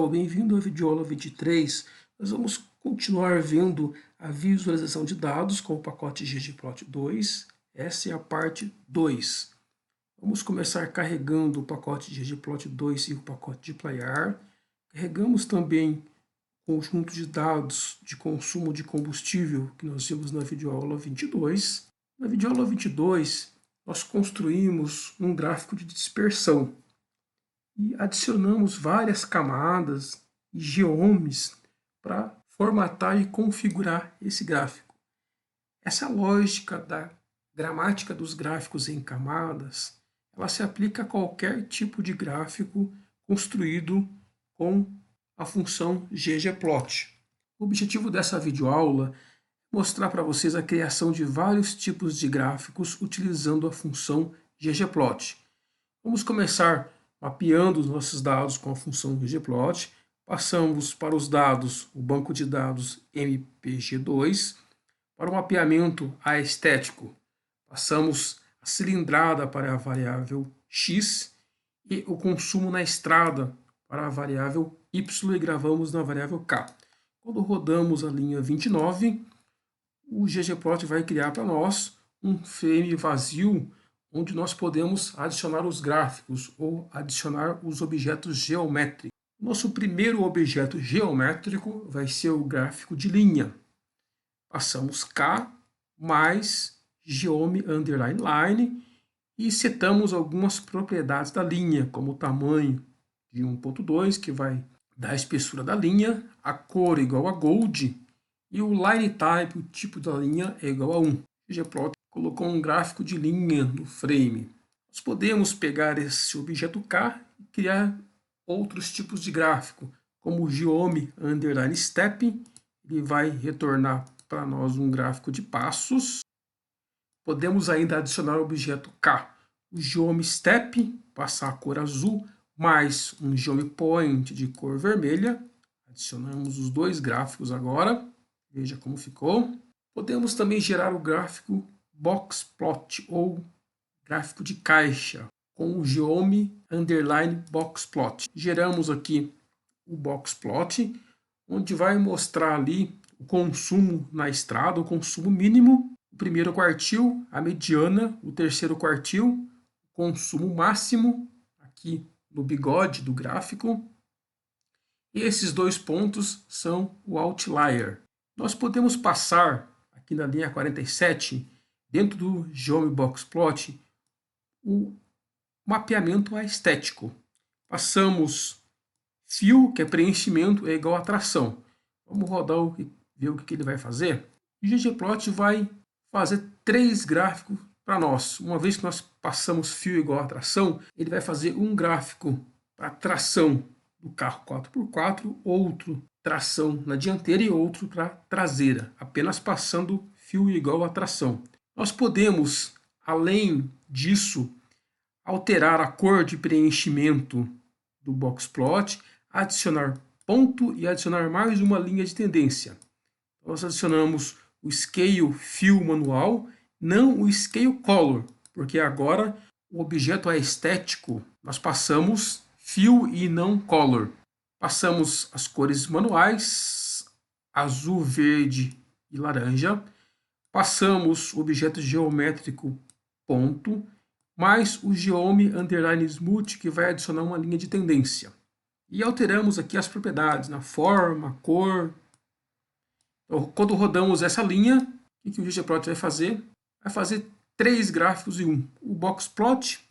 Bem-vindo à videoaula 23. Nós vamos continuar vendo a visualização de dados com o pacote ggplot2. Essa é a parte 2. Vamos começar carregando o pacote ggplot2 e o pacote dplyr. Carregamos também o conjunto de dados de consumo de combustível que nós vimos na videoaula 22. Na videoaula 22, nós construímos um gráfico de dispersão e adicionamos várias camadas e geomes para formatar e configurar esse gráfico. Essa lógica da gramática dos gráficos em camadas, ela se aplica a qualquer tipo de gráfico construído com a função ggplot. O objetivo dessa videoaula é mostrar para vocês a criação de vários tipos de gráficos utilizando a função ggplot. Vamos começar mapeando os nossos dados com a função ggplot, passamos para os dados, o banco de dados mpg2, para o mapeamento aestético, passamos a cilindrada para a variável x e o consumo na estrada para a variável y e gravamos na variável k. Quando rodamos a linha 29, o ggplot vai criar para nós um frame vazio onde nós podemos adicionar os gráficos ou adicionar os objetos geométricos. Nosso primeiro objeto geométrico vai ser o gráfico de linha. Passamos K mais geom_line e setamos algumas propriedades da linha, como o tamanho de 1.2, que vai dar a espessura da linha, a cor igual a gold, e o line type, o tipo da linha, é igual a 1. O ggplot colocou um gráfico de linha no frame. Nós podemos pegar esse objeto K e criar outros tipos de gráfico, como o geom_step, ele vai retornar para nós um gráfico de passos. Podemos ainda adicionar o objeto K, o geom_step, passar a cor azul, mais um geom_point de cor vermelha. Adicionamos os dois gráficos agora. Veja como ficou. Podemos também gerar o gráfico boxplot ou gráfico de caixa com o geom_boxplot. Geramos aqui o boxplot, onde vai mostrar ali o consumo na estrada, o consumo mínimo, o primeiro quartil, a mediana, o terceiro quartil, o consumo máximo, aqui no bigode do gráfico. E esses dois pontos são o outlier. Nós podemos passar aqui na linha 47, dentro do geom_boxplot, o mapeamento aestético. Passamos fill, que é preenchimento, é igual a tração. Vamos rodar e ver o que ele vai fazer. O ggplot vai fazer 3 gráficos para nós. Uma vez que nós passamos fill igual a tração, ele vai fazer um gráfico para tração do carro 4x4, outro tração na dianteira e outro para traseira, apenas passando fill igual a tração. Nós podemos, além disso, alterar a cor de preenchimento do boxplot, adicionar ponto e adicionar mais uma linha de tendência. Nós adicionamos o Scale Fill manual, não o Scale Color, porque agora o objeto é estético, nós passamos Fill e não Color. Passamos as cores manuais, azul, verde e laranja. Passamos o objeto geométrico ponto, mais o geom_smooth, que vai adicionar uma linha de tendência. E alteramos aqui as propriedades, na forma, cor. Então, quando rodamos essa linha, o que o ggplot vai fazer? Vai fazer 3 gráficos em um. O boxplot,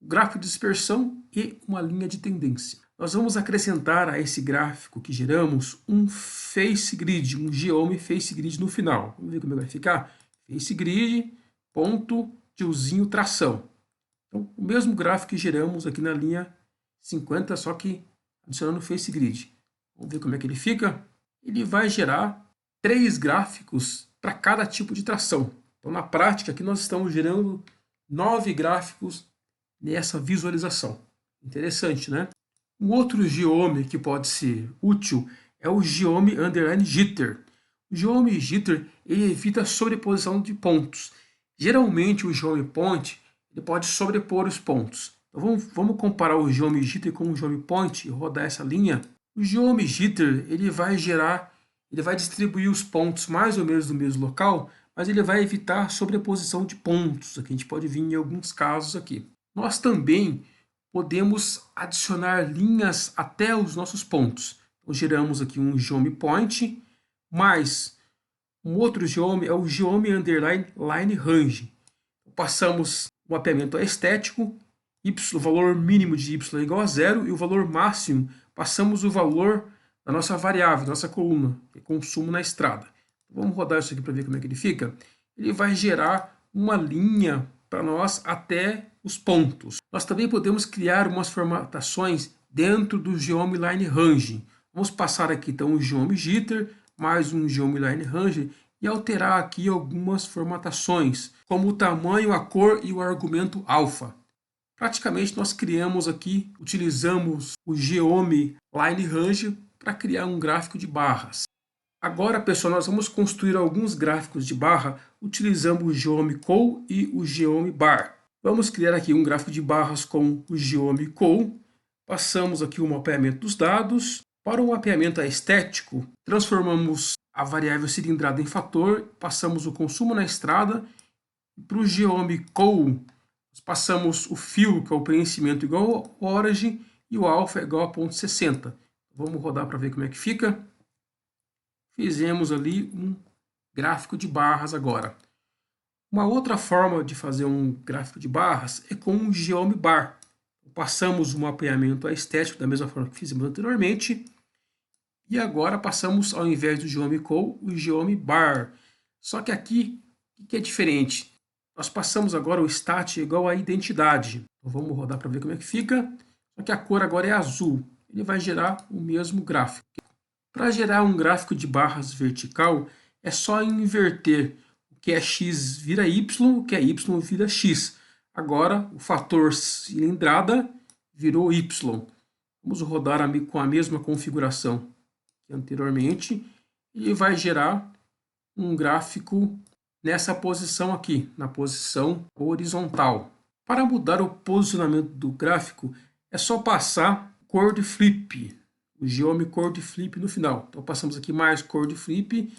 o gráfico de dispersão e uma linha de tendência. Nós vamos acrescentar a esse gráfico que geramos um face grid, um geom face grid no final. Vamos ver como vai ficar? Face grid, ponto, tiozinho, tração. Então, o mesmo gráfico que geramos aqui na linha 50, só que adicionando o face grid. Vamos ver como é que ele fica? Ele vai gerar 3 gráficos para cada tipo de tração. Então, na prática, aqui nós estamos gerando 9 gráficos nessa visualização. Interessante, né? Um outro geom que pode ser útil é o geom_jitter. O geom_jitter ele evita a sobreposição de pontos. Geralmente o geom_point ele pode sobrepor os pontos. Então vamos comparar o geom_jitter com o geom_point e rodar essa linha. O Geometry Jitter, ele vai distribuir os pontos mais ou menos no mesmo local, mas ele vai evitar sobreposição de pontos. Aqui a gente pode vir em alguns casos aqui. Nós também podemos adicionar linhas até os nossos pontos. Então, geramos aqui um Geometry Point, mais um outro Geometry, é o Geometry Underline Line Range. Passamos o mapeamento estético, o valor mínimo de y é igual a zero, e o valor máximo, passamos o valor da nossa variável, da nossa coluna, que é consumo na estrada. Vamos rodar isso aqui para ver como é que ele fica. Ele vai gerar uma linha para nós até os pontos. Nós também podemos criar umas formatações dentro do Geometry Line Range. Vamos passar aqui então o Geometry Jitter, mais um Geometry Line Range, e alterar aqui algumas formatações, como o tamanho, a cor e o argumento alfa. Praticamente nós criamos aqui, utilizamos o Geometry Line Range para criar um gráfico de barras. Agora, pessoal, nós vamos construir alguns gráficos de barra utilizando o Geometry Call e o Geometry Bar. Vamos criar aqui um gráfico de barras com o Geometry Call. Passamos aqui o mapeamento dos dados. Para o mapeamento estético, transformamos a variável cilindrada em fator, passamos o consumo na estrada. Para o Geometry Call, passamos o fill, que é o preenchimento, igual ao origin, e o alpha é igual a 0,60. Vamos rodar para ver como é que fica. Fizemos ali um gráfico de barras agora. Uma outra forma de fazer um gráfico de barras é com o Geometry Bar. Passamos o mapeamento estético da mesma forma que fizemos anteriormente. E agora passamos, ao invés do Geometry Call, o Geometry Bar. Só que aqui, o que é diferente? Nós passamos agora o stat igual a identidade. Então, vamos rodar para ver como é que fica. Só que a cor agora é azul. Ele vai gerar o mesmo gráfico. Para gerar um gráfico de barras vertical, é só inverter. O que é x vira y, o que é y vira x. Agora, o fator cilindrada virou y. Vamos rodar com a mesma configuração que anteriormente. E vai gerar um gráfico nessa posição aqui, na posição horizontal. Para mudar o posicionamento do gráfico, é só passar cor de flip, o Geometry cor de flip no final. Então passamos aqui mais cor de flip,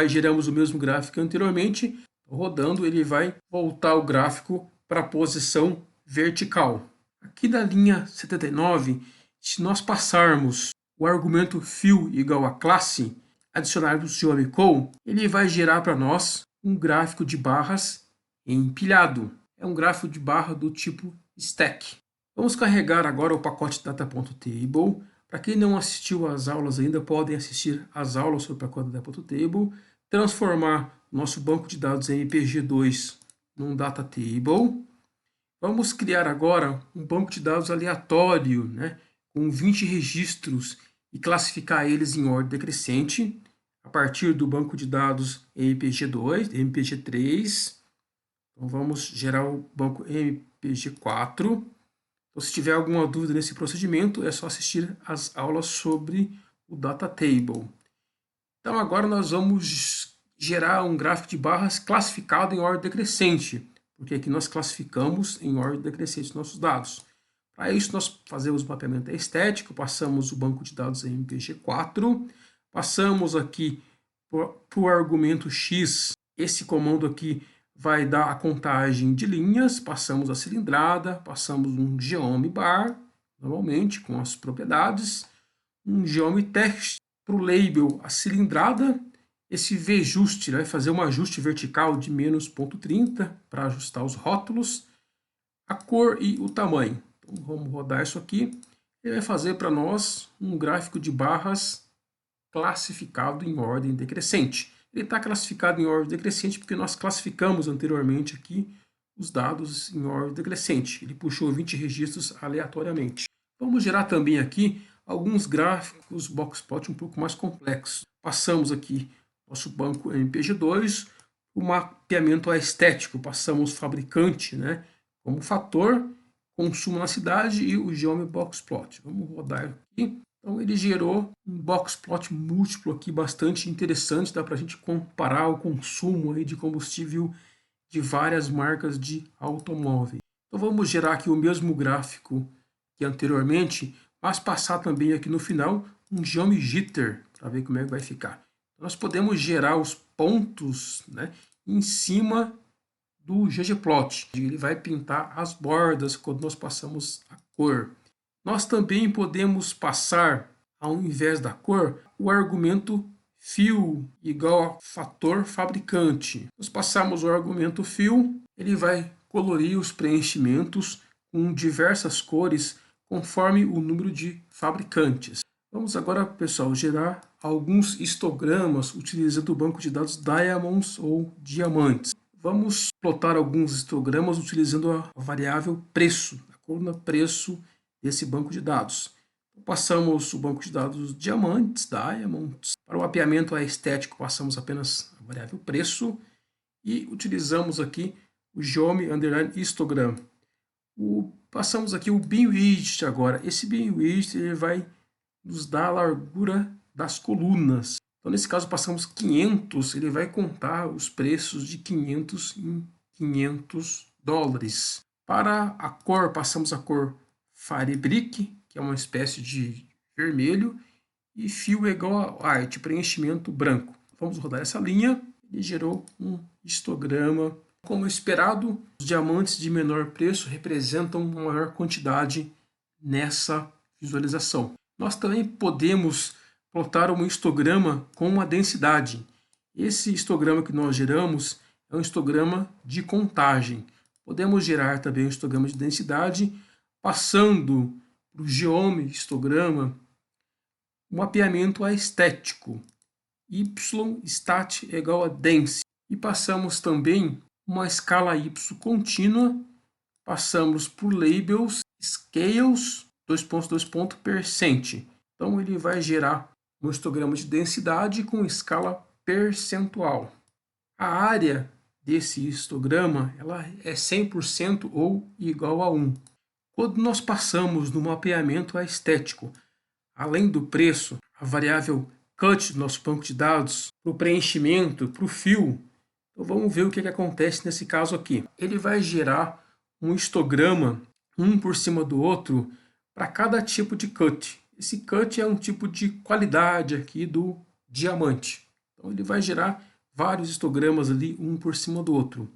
geramos o mesmo gráfico que anteriormente, rodando ele vai voltar o gráfico para a posição vertical. Aqui na linha 79, se nós passarmos o argumento fill igual a classe, adicionarmos o Geometry Call, ele vai gerar para nós um gráfico de barras empilhado. É um gráfico de barra do tipo stack. Vamos carregar agora o pacote data.table. Para quem não assistiu às aulas ainda, podem assistir às aulas sobre o pacote data.table. Transformar nosso banco de dados MPG2 num data table. Vamos criar agora um banco de dados aleatório, né, com 20 registros e classificar eles em ordem decrescente a partir do banco de dados MPG2, MPG3. Então vamos gerar o banco MPG4. Então, se tiver alguma dúvida nesse procedimento, é só assistir às aulas sobre o Data Table. Então agora nós vamos gerar um gráfico de barras classificado em ordem decrescente, porque aqui nós classificamos em ordem decrescente nossos dados. Para isso nós fazemos o mapeamento estético, passamos o banco de dados MPG4, passamos aqui para o argumento X, esse comando aqui vai dar a contagem de linhas, passamos a cilindrada, passamos um Geometry Bar, normalmente com as propriedades, um Geometry Text para o label a cilindrada, esse VJust vai fazer um ajuste vertical de menos 0,30 para ajustar os rótulos, a cor e o tamanho. Então vamos rodar isso aqui, ele vai fazer para nós um gráfico de barras classificado em ordem decrescente. Ele está classificado em ordem decrescente porque nós classificamos anteriormente aqui os dados em ordem decrescente. Ele puxou 20 registros aleatoriamente. Vamos gerar também aqui alguns gráficos boxplot um pouco mais complexos. Passamos aqui nosso banco MPG2, o mapeamento estético, passamos fabricante, né, como fator, consumo na cidade e o Geometry Boxplot. Vamos rodar aqui. Então ele gerou um boxplot múltiplo aqui bastante interessante, dá para a gente comparar o consumo aí de combustível de várias marcas de automóveis. Então vamos gerar aqui o mesmo gráfico que anteriormente, mas passar também aqui no final um Geometry Jitter para ver como é que vai ficar. Nós podemos gerar os pontos, né, em cima do ggplot. Ele vai pintar as bordas quando nós passamos a cor. Nós também podemos passar, ao invés da cor, o argumento fill igual a fator fabricante. Nós passamos o argumento fill, ele vai colorir os preenchimentos com diversas cores conforme o número de fabricantes. Vamos agora, pessoal, gerar alguns histogramas utilizando o banco de dados Diamonds ou Diamantes. Vamos plotar alguns histogramas utilizando a variável preço, a coluna preço desse banco de dados. Passamos o banco de dados Diamonds. Para o mapeamento estético, passamos apenas a variável preço e utilizamos aqui o geom_histogram. Passamos aqui o bin width agora. Esse bin width ele vai nos dar a largura das colunas. Então, nesse caso, passamos 500, ele vai contar os preços de 500 em $500. Para a cor, passamos a cor Fabric, que é uma espécie de vermelho, e fill é igual a art, preenchimento branco. Vamos rodar essa linha, ele gerou um histograma. Como esperado, os diamantes de menor preço representam uma maior quantidade nessa visualização. Nós também podemos plotar um histograma com uma densidade. Esse histograma que nós geramos é um histograma de contagem. Podemos gerar também um histograma de densidade passando para o geom_histograma um mapeamento estético. Y_stat igual a density. E passamos também uma escala Y contínua. Passamos por labels, scales, %. Então ele vai gerar um histograma de densidade com escala percentual. A área desse histograma ela é 100% ou igual a 1. Quando nós passamos no mapeamento estético, além do preço, a variável cut do nosso banco de dados, para o preenchimento, para o fill, então vamos ver o que acontece nesse caso aqui. Ele vai gerar um histograma, um por cima do outro, para cada tipo de cut. Esse cut é um tipo de qualidade aqui do diamante. Então ele vai gerar vários histogramas ali, um por cima do outro.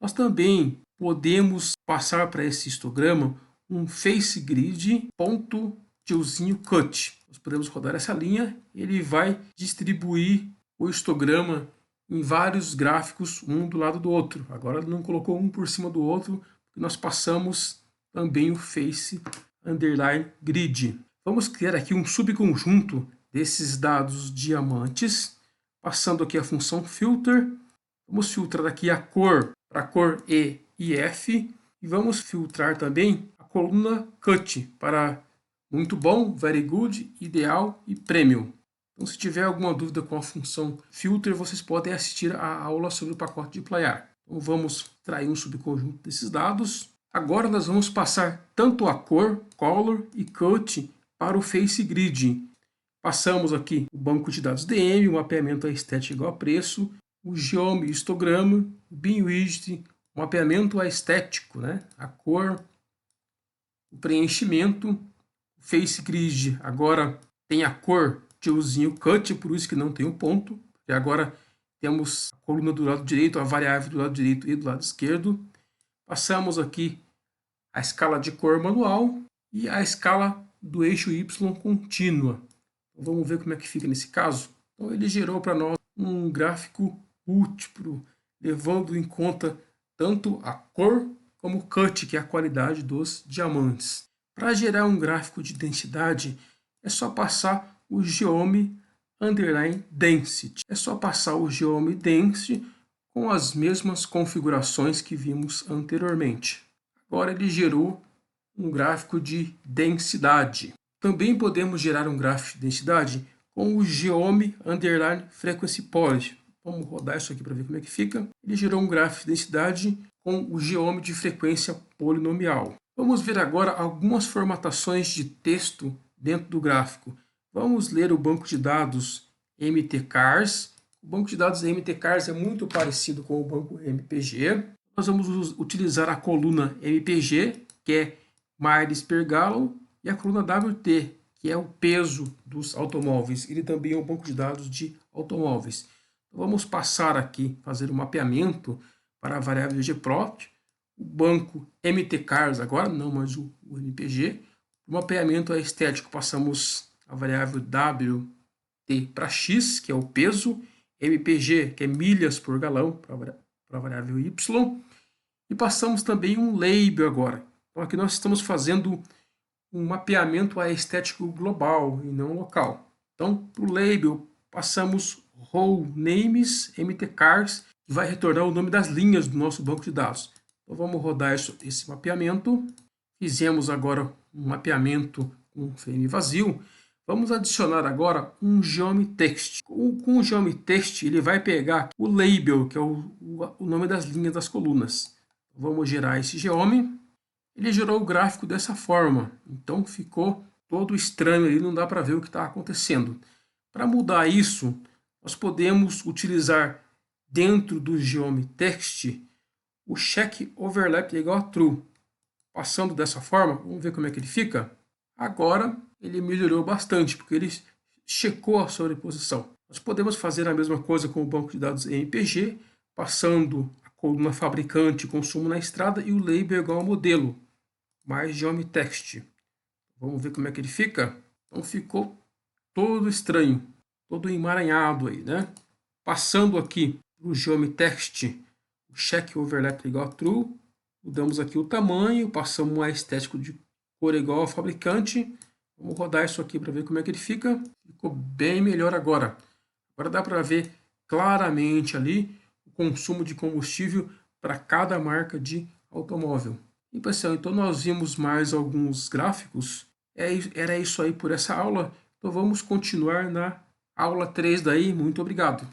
Nós também podemos passar para esse histograma um face grid ponto tiozinho cut. Nós podemos rodar essa linha, ele vai distribuir o histograma em vários gráficos, um do lado do outro. Agora ele não colocou um por cima do outro, porque nós passamos também o face underline grid. Vamos criar aqui um subconjunto desses dados diamantes, passando aqui a função filter. Vamos filtrar aqui a cor para a cor E e F. E vamos filtrar também a coluna cut para muito bom, very good, ideal e premium. Então, se tiver alguma dúvida com a função filter, vocês podem assistir a aula sobre o pacote de Playar. Então, vamos extrair um subconjunto desses dados. Agora nós vamos passar tanto a cor, color e cut para o face grid. Passamos aqui o banco de dados DM, o mapeamento estético igual a preço, o geom_histograma, o bin width, o mapeamento estético, né? A cor, o preenchimento, o face grid agora tem a cor tiozinho cut, por isso que não tem um ponto. E agora temos a coluna do lado direito, a variável do lado direito e do lado esquerdo. Passamos aqui a escala de cor manual e a escala do eixo Y contínua. Então, vamos ver como é que fica nesse caso. Então, ele gerou para nós um gráfico múltiplo, levando em conta tanto a cor como o cut, que é a qualidade dos diamantes. Para gerar um gráfico de densidade, é só passar o geom_density. É só passar o geom_density com as mesmas configurações que vimos anteriormente. Agora ele gerou um gráfico de densidade. Também podemos gerar um gráfico de densidade com o geom_frequency poly. Vamos rodar isso aqui para ver como é que fica. Ele gerou um gráfico de densidade com o geom de frequência polinomial. Vamos ver agora algumas formatações de texto dentro do gráfico. Vamos ler o banco de dados mtcars. O banco de dados mtcars é muito parecido com o banco MPG. Nós vamos utilizar a coluna MPG, que é miles per gallon, e a coluna WT, que é o peso dos automóveis. Ele também é um banco de dados de automóveis. Então, vamos passar aqui, fazer um mapeamento para a variável gplot, o banco mtcars agora, não mais o mpg. O mapeamento é estético, passamos a variável wt para x, que é o peso, mpg, que é milhas por galão, para a variável y, e passamos também um label agora. Então aqui nós estamos fazendo um mapeamento aestético global e não local. Então, para o label, passamos row names mtcars, que vai retornar o nome das linhas do nosso banco de dados. Então vamos rodar esse mapeamento. Fizemos agora um mapeamento com frame vazio. Vamos adicionar agora um geomtext. Com o geomtext, ele vai pegar o label, que é o nome das linhas das colunas. Vamos gerar esse geome. Ele gerou o gráfico dessa forma. Então ficou todo estranho ali, não dá para ver o que está acontecendo. Para mudar isso, nós podemos utilizar dentro do geomtext o check overlap igual a true. Passando dessa forma, vamos ver como é que ele fica. Agora ele melhorou bastante, porque ele checou a sobreposição. Nós podemos fazer a mesma coisa com o banco de dados MPG, passando a coluna fabricante, consumo na estrada e o label igual ao modelo, mais geomtext. Vamos ver como é que ele fica. Então ficou todo estranho, todo emaranhado aí, né? Passando aqui para o geomtext, o check overlap igual a true, mudamos aqui o tamanho, passamos a estético de cor igual ao fabricante. Vamos rodar isso aqui para ver como é que ele fica. Ficou bem melhor agora. Agora dá para ver claramente ali o consumo de combustível para cada marca de automóvel. E pessoal, então nós vimos mais alguns gráficos. Era isso aí por essa aula. Então vamos continuar na aula 3 daí. Muito obrigado.